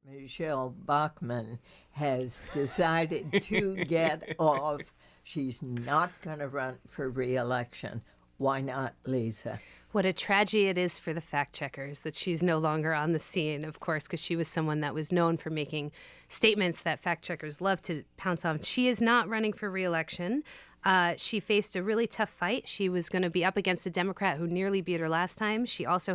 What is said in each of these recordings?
Michele Bachmann has decided to get off. She's not going to run for re-election. Why not, Lisa? What a tragedy it is for the fact checkers that she's no longer on the scene, of course, because she was someone that was known for making statements that fact checkers love to pounce on. She is not running for re-election. She faced a really tough fight. She was going to be up against a Democrat who nearly beat her last time. She also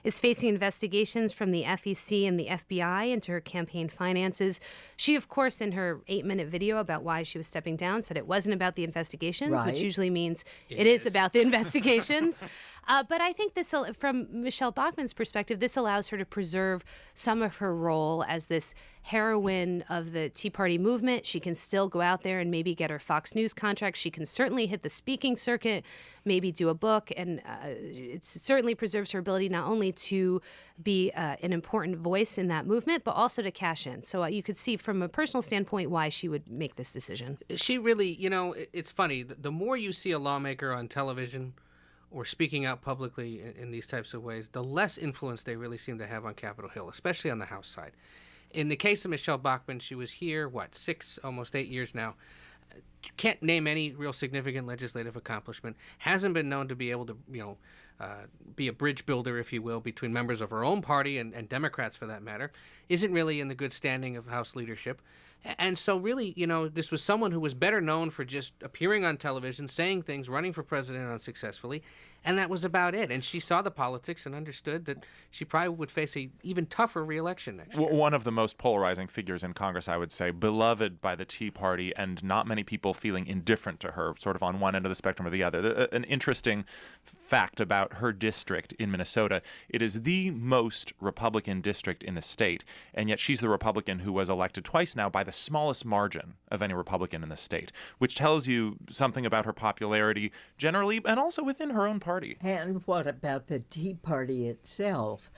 is facing investigations from the FEC and the FBI into her campaign finances. She, of course, in her 8-minute video about why she was stepping down, said it wasn't about the investigations, right, which usually means it is about the investigations. But I think this, from Michele Bachmann's perspective, this allows her to preserve some of her role as this heroine of the Tea Party movement. She can still go out there and maybe get her Fox News contract. She can certainly hit the speaking circuit, maybe do a book, and it certainly preserves her ability not only to be an important voice in that movement, but also to cash in. So you could see from a personal standpoint why she would make this decision. She really, it's funny. The more you see a lawmaker on television or speaking out publicly in these types of ways, the less influence they really seem to have on Capitol Hill, especially on the House side. In the case of Michele Bachmann, she was here, 6, almost 8 years now. Can't name any real significant legislative accomplishment. Hasn't been known to be able to, be a bridge builder, if you will, between members of her own party and Democrats, for that matter. Isn't really in the good standing of House leadership. And so really, this was someone who was better known for just appearing on television, saying things, running for president unsuccessfully, and that was about it. And she saw the politics and understood that she probably would face a even tougher re-election next year. One of the most polarizing figures in Congress, I would say, beloved by the Tea Party, and not many people feeling indifferent to her, sort of on one end of the spectrum or the other. An interesting fact about her district in Minnesota, it is the most Republican district in the state, and yet she's the Republican who was elected twice now by the smallest margin of any Republican in the state, which tells you something about her popularity generally and also within her own party. And what about the Tea Party itself,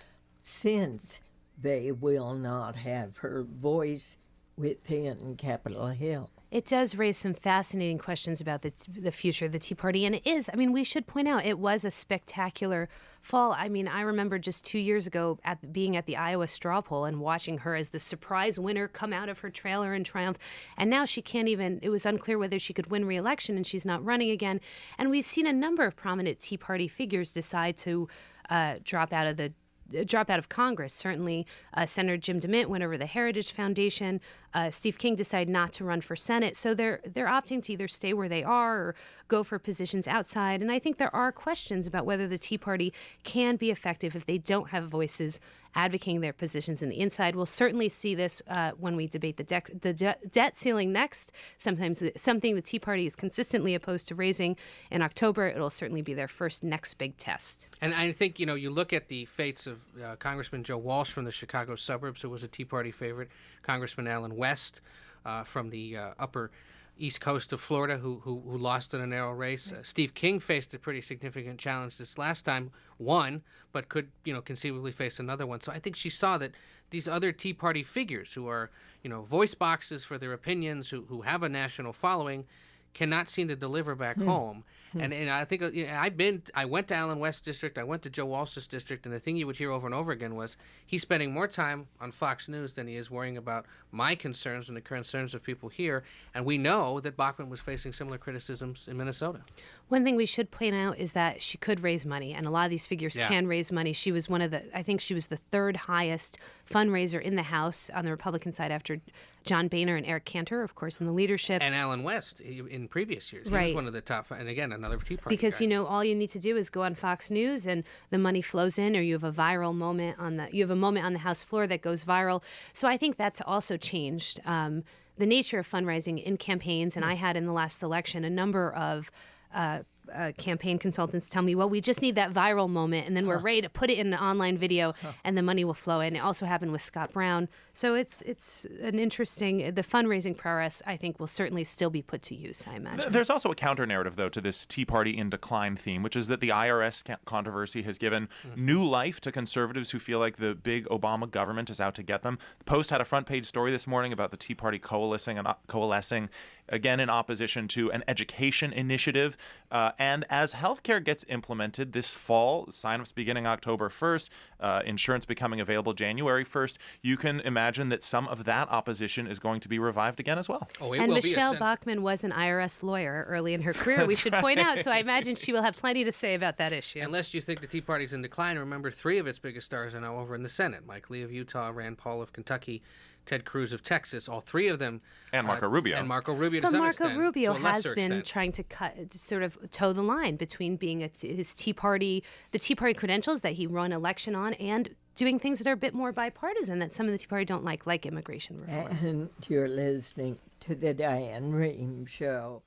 since they will not have her voice within Capitol Hill? It does raise some fascinating questions about the future of the Tea Party. And it is, we should point out, it was a spectacular fall. I remember just 2 years ago being at the Iowa straw poll and watching her as the surprise winner come out of her trailer in triumph. And now she can't even, it was unclear whether she could win re-election, and she's not running again. And we've seen a number of prominent Tea Party figures decide to drop out of Congress. Certainly, Senator Jim DeMint went over the Heritage Foundation. Steve King decided not to run for Senate. So they're opting to either stay where they are or go for positions outside. And I think there are questions about whether the Tea Party can be effective if they don't have voices advocating their positions in the inside. We'll certainly see this when we debate the debt ceiling next. Sometimes something the Tea Party is consistently opposed to raising. In October, it'll certainly be their first next big test. And I think, you look at the fates of Congressman Joe Walsh from the Chicago suburbs, who was a Tea Party favorite, Congressman Alan West from the upper East Coast of Florida, who lost in a narrow race. Steve King faced a pretty significant challenge this last time, won, but could, conceivably face another one. So I think she saw that these other Tea Party figures who are, voice boxes for their opinions, who have a national following, cannot seem to deliver back home. And I think I went to Alan West's district, I went to Joe Walsh's district, and the thing you would hear over and over again was he's spending more time on Fox News than he is worrying about my concerns and the concerns of people here. And we know that Bachmann was facing similar criticisms in Minnesota. One thing we should point out is that she could raise money, and a lot of these figures can raise money. She was I think she was the third highest fundraiser in the House on the Republican side after John Boehner and Eric Cantor, of course, in the leadership. And Alan West in previous years. He was one of the top, and again, another Tea Party because, guy. All you need to do is go on Fox News and the money flows in, or you have a viral moment on the House floor that goes viral. So I think that's also changed the nature of fundraising in campaigns. And I had in the last election a number of campaign consultants tell me, well, we just need that viral moment, and then we're ready to put it in an online video, and the money will flow in. It also happened with Scott Brown. So it's an interesting, the fundraising prowess, I think, will certainly still be put to use, I imagine. There's also a counter-narrative, though, to this Tea Party in decline theme, which is that the IRS controversy has given new life to conservatives who feel like the big Obama government is out to get them. The Post had a front-page story this morning about the Tea Party coalescing, again, in opposition to an education initiative. And as healthcare gets implemented this fall, sign-ups beginning October 1st, insurance becoming available January 1st, you can imagine that some of that opposition is going to be revived again as well. Oh, it And will be Michele essential. Bachmann was an IRS lawyer early in her career, we should point out. So I imagine she will have plenty to say about that issue. Unless you think the Tea Party's in decline, remember 3 of its biggest stars are now over in the Senate. Mike Lee of Utah, Rand Paul of Kentucky, Ted Cruz of Texas. All 3 of them. And Marco Rubio. And Marco Rubio to But some Marco extent. Rubio to a has lesser been extent. trying to sort of toe the line between being his Tea Party, the Tea Party credentials that he won election on, and doing things that are a bit more bipartisan that some of the Tea Party don't like immigration reform. And you're listening to the Diane Rehm Show.